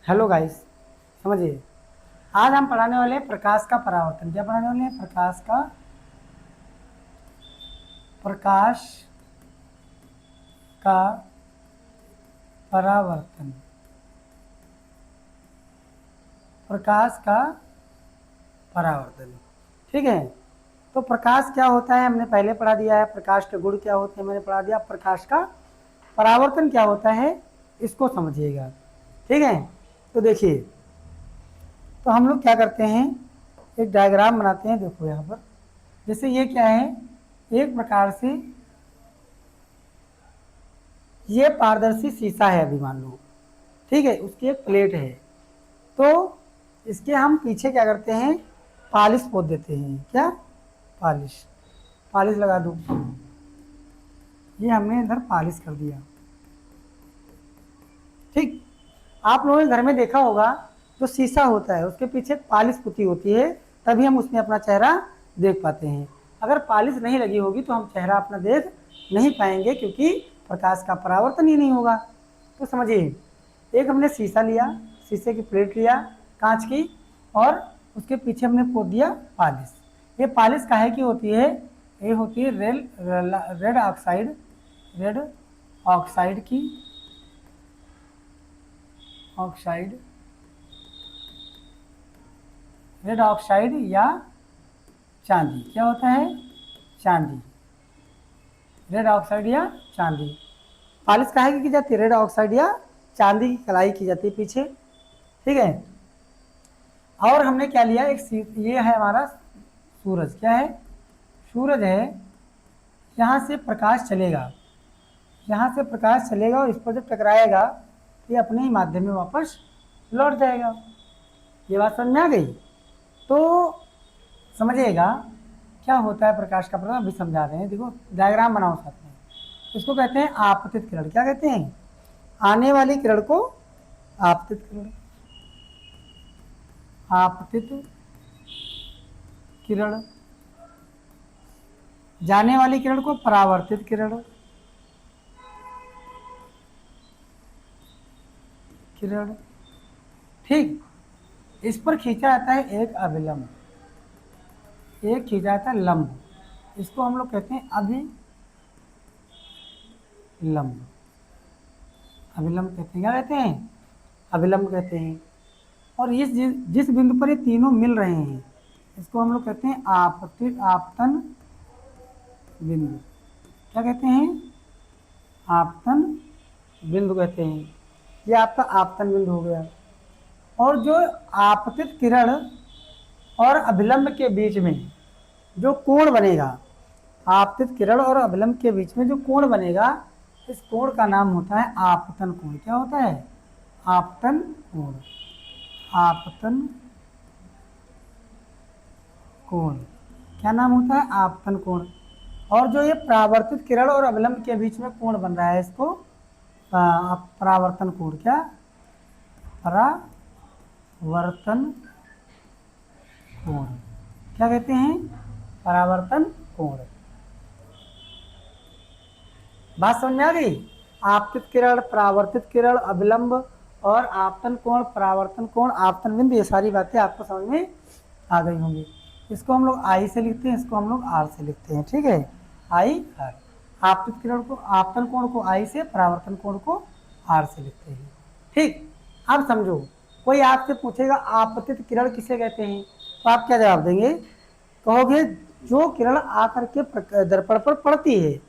Hello guys, समझिए। आज हम पढ़ाने वाले हैं प्रकाश का परावर्तन। क्या पढ़ाने वाले हैं? प्रकाश का परावर्तन। प्रकाश का परावर्तन, ठीक है। तो प्रकाश क्या होता है हमने पहले पढ़ा दिया है। प्रकाश के गुण क्या होते हैं मैंने पढ़ा दिया। प्रकाश का परावर्तन क्या होता है इसको समझिएगा, ठीक है। तो देखिए, तो हम लोग क्या करते हैं, एक डायग्राम बनाते हैं। देखो यहाँ पर, जैसे ये क्या है, एक प्रकार से ये पारदर्शी शीशा है अभी मान लो, ठीक है। उसकी एक प्लेट है, तो इसके हम पीछे क्या करते हैं, पॉलिश पोत देते हैं। क्या? पॉलिश। पॉलिश लगा दूँ, ये हमने इधर पॉलिश कर दिया, ठीक। आप लोगों ने घर में देखा होगा, जो शीशा होता है उसके पीछे पॉलिश पुती होती है, तभी हम उसमें अपना चेहरा देख पाते हैं। अगर पॉलिश नहीं लगी होगी तो हम चेहरा अपना देख नहीं पाएंगे, क्योंकि प्रकाश का परावर्तन ही नहीं होगा। तो समझिए, एक हमने शीशा लिया, शीशे की प्लेट लिया कांच की, और उसके पीछे हमने पोत दिया पॉलिश। ये पॉलिश काहे की होती है? ये होती है रेड ऑक्साइड, रेड ऑक्साइड की, ऑक्साइड, रेड ऑक्साइड या चांदी। क्या होता है? चांदी। रेड ऑक्साइड या चांदी। पॉलिश काहे की जाती है? रेड ऑक्साइड या चांदी की कलाई की जाती है पीछे, ठीक है। और हमने क्या लिया, एक ये है हमारा सूरज। क्या है? सूरज है। यहाँ से प्रकाश चलेगा, यहाँ से प्रकाश चलेगा और इस पर जब टकराएगा तो ये अपने ही माध्यम में वापस लौट जाएगा। ये बात समझ में आ गई? तो समझिएगा क्या होता है प्रकाश का प्रभाव, अभी समझा रहे हैं। देखो, डायग्राम बनाओ साथ में। इसको कहते हैं आपतित किरण। क्या कहते हैं? आने वाली किरण को आपतित किरण, आपतित किरण। जाने वाली किरण को परावर्तित किरण, किरण, ठीक। इस पर खींचा जाता है एक अभिलंब, एक खींचा जाता है लंब। इसको हम लोग कहते हैं अभिलंब, अभिलंब कहते हैं। क्या कहते हैं? अभिलंब कहते हैं। और इस जिस बिंदु पर ये तीनों मिल रहे हैं, इसको हम लोग कहते हैं आपतन बिंदु। क्या कहते हैं? आपतन बिंदु कहते हैं। ये आपका आपतन बिंदु हो गया। और जो आपतित किरण और अभिलंब के बीच में जो कोण बनेगा, आपतित किरण और अभिलंब के बीच में जो कोण बनेगा, इस कोण का नाम होता है आपतन कोण। क्या होता है? आपतन कोण, आपतन कोण। क्या नाम होता है? आपतन कोण। और जो ये परावर्तित किरण और अभिलंब के बीच में कोण बन रहा है, इसको परावर्तन कोण। क्या? परावर्तन कोण। क्या कहते हैं? परावर्तन कोण। बात समझ में आ गई? आपतित किरण, परावर्तित किरण, अभिलंब और आपतन कोण, परावर्तन कोण, आपतन बिंदु, ये सारी बातें आपको समझ में आ गई होंगी। इसको हम लोग आई से लिखते हैं, इसको हम लोग आर से लिखते हैं, ठीक है। I R. आपतित किरण को, आपतन कोण को आई से, परावर्तन कोण को आर से लिखते हैं, ठीक। अब समझो, कोई आपसे पूछेगा आपतित किरण किसे कहते हैं, तो आप क्या जवाब देंगे? कहोगे जो किरण आकर के दर्पण पर पड़ती है,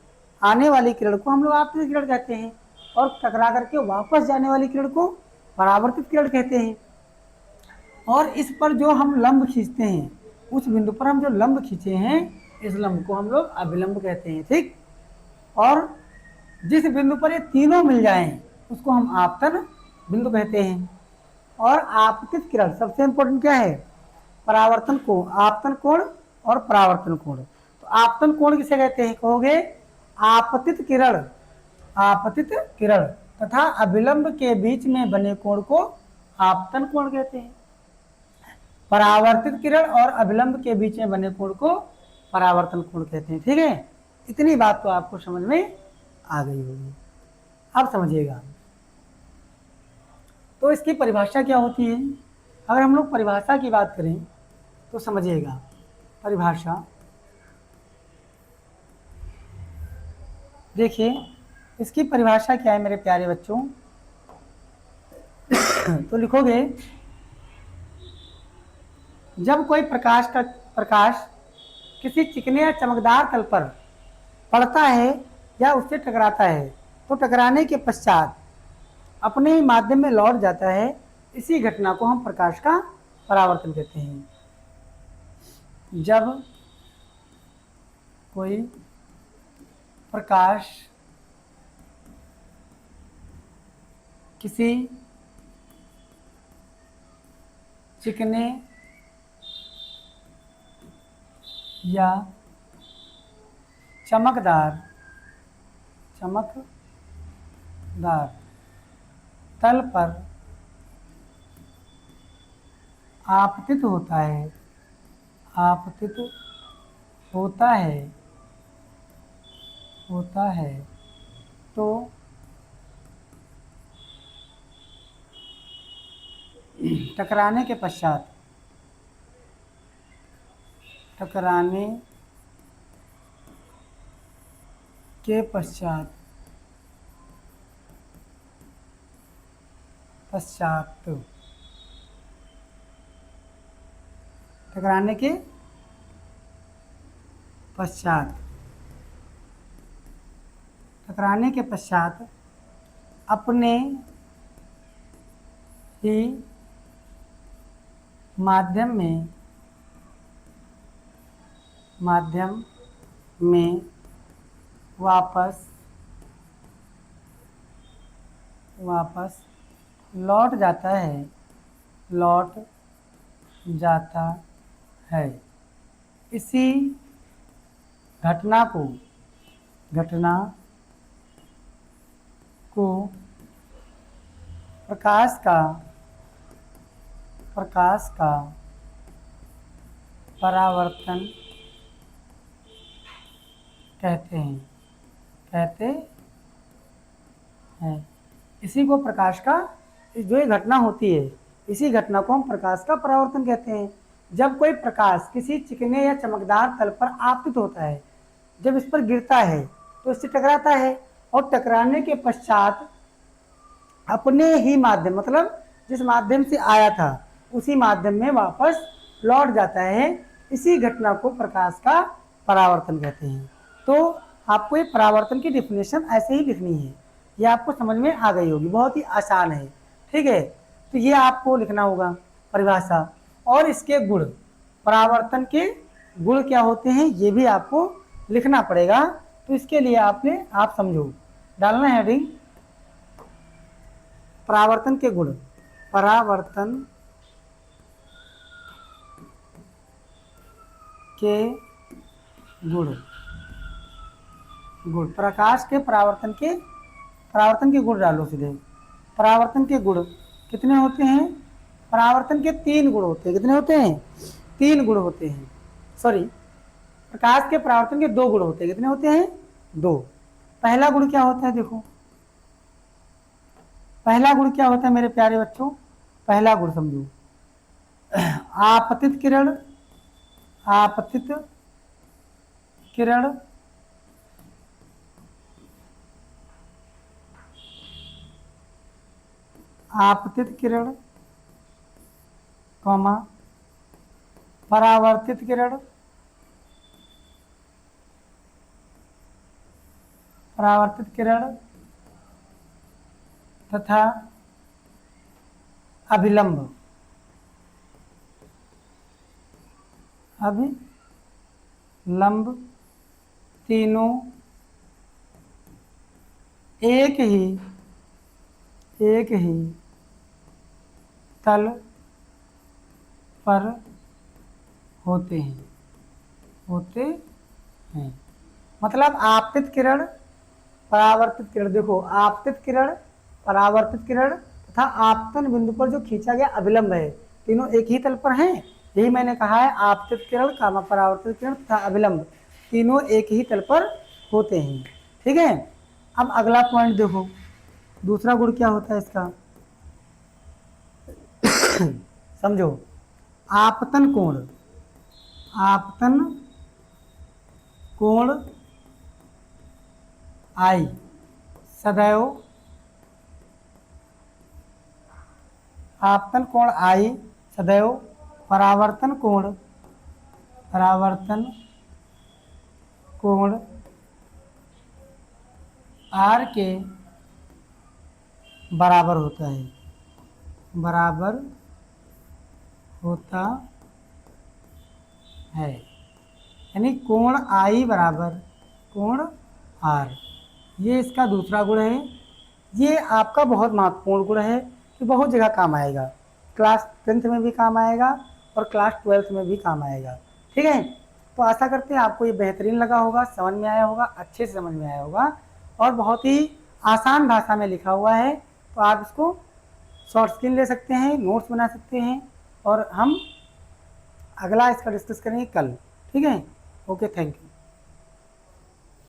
आने वाली किरण को हम लोग आपतित किरण कहते हैं, और टकरा करके वापस जाने वाली किरण को परावर्तित किरण कहते हैं। और इस पर जो हम लंब खींचते हैं, उस बिंदु पर हम जो लंब खींचे हैं, इस लंब को हम लोग अभिलंब कहते हैं, ठीक। और जिस बिंदु पर ये तीनों मिल जाएं, उसको हम आपतन बिंदु कहते हैं। और आपतित किरण, सबसे इंपॉर्टेंट क्या है? परावर्तन कोण, आपतन कोण और परावर्तन कोण। तो आपतन कोण किसे कहते हैं? कहोगे आपतित किरण, आपतित किरण तथा अभिलंब के बीच में बने कोण को आपतन कोण कहते हैं। परावर्तित किरण और अभिलंब के बीच में बने कोण को परावर्तन कोण कहते हैं, ठीक है। इतनी बात तो आपको समझ में आ गई होगी। अब समझिएगा, तो इसकी परिभाषा क्या होती है? अगर हम लोग परिभाषा की बात करें तो समझिएगा, परिभाषा देखिए, इसकी परिभाषा क्या है मेरे प्यारे बच्चों? तो लिखोगे, जब कोई प्रकाश किसी चिकने या चमकदार तल पर पड़ता है या उससे टकराता है तो टकराने के पश्चात अपने ही माध्यम में लौट जाता है, इसी घटना को हम प्रकाश का परावर्तन कहते हैं। जब कोई प्रकाश किसी चिकने या चमकदार तल पर आपतित होता है तो टकराने के पश्चात टकराने के पश्चात अपने ही माध्यम में वापस लौट जाता है। इसी घटना को प्रकाश का परावर्तन कहते हैं। इसी को प्रकाश का, जो ये घटना होती है, इसी घटना को हम प्रकाश का परावर्तन कहते हैं। जब कोई प्रकाश किसी चिकने या चमकदार तल पर आपतित होता है, जब इस पर गिरता है तो इससे टकराता है और टकराने के पश्चात अपने ही माध्यम, मतलब जिस माध्यम से आया था उसी माध्यम में वापस लौट जाता है, इसी घटना को प्रकाश का परावर्तन कहते हैं। तो आपको ये परावर्तन की डेफिनेशन ऐसे ही लिखनी है, ये आपको समझ में आ गई होगी, बहुत ही आसान है। ठीक है, तो ये आपको लिखना होगा परिभाषा, और इसके गुण, परावर्तन के गुण क्या होते हैं ये भी आपको लिखना पड़ेगा। तो इसके लिए आप समझो, डालना है हेडिंग परावर्तन के गुण। परावर्तन के गुण, प्रकाश के परावर्तन के गुण डालो सीधे। परावर्तन के गुण कितने होते हैं? परावर्तन के 3 गुण होते हैं। कितने होते हैं? 3 गुण होते हैं। सॉरी, प्रकाश के परावर्तन के 2 गुण होते हैं। कितने होते हैं? 2। पहला गुण क्या होता है? देखो, पहला गुण क्या होता है मेरे प्यारे बच्चों? पहला गुण समझो, आपतित किरण कॉमा परावर्तित किरण तथा अभिलंब तीनों एक ही तल पर होते हैं। मतलब आपतित किरण, परावर्तित किरण, देखो आपतित किरण, परावर्तित किरण तथा आपतन बिंदु पर जो खींचा गया अभिलंब है, तीनों एक ही तल पर हैं। यही मैंने कहा है, आपतित किरण, कामा परावर्तित किरण तथा अभिलंब तीनों एक ही तल पर होते हैं। ठीक है, अब अगला पॉइंट देखो, दूसरा गुण क्या होता है इसका? समझो, आपतन कोण, आपतन कोण आई सदैव, आपतन कोण आई सदैव परावर्तन कोण, परावर्तन कोण आर के बराबर होता है, बराबर होता है। यानी कोण आई बराबर कोण आर, ये इसका दूसरा गुण है। ये आपका बहुत महत्वपूर्ण गुण है कि बहुत जगह काम आएगा, क्लास 10th में भी काम आएगा और क्लास 12th में भी काम आएगा। ठीक है, तो आशा करते हैं आपको ये बेहतरीन लगा होगा, समझ में आया होगा, अच्छे से समझ में आया होगा और बहुत ही आसान भाषा में लिखा हुआ है। तो आप इसको शॉर्ट स्क्रीन ले सकते हैं, नोट्स बना सकते हैं और हम अगला इसका डिस्कस करेंगे कल। ठीक है, ओके, थैंक यू।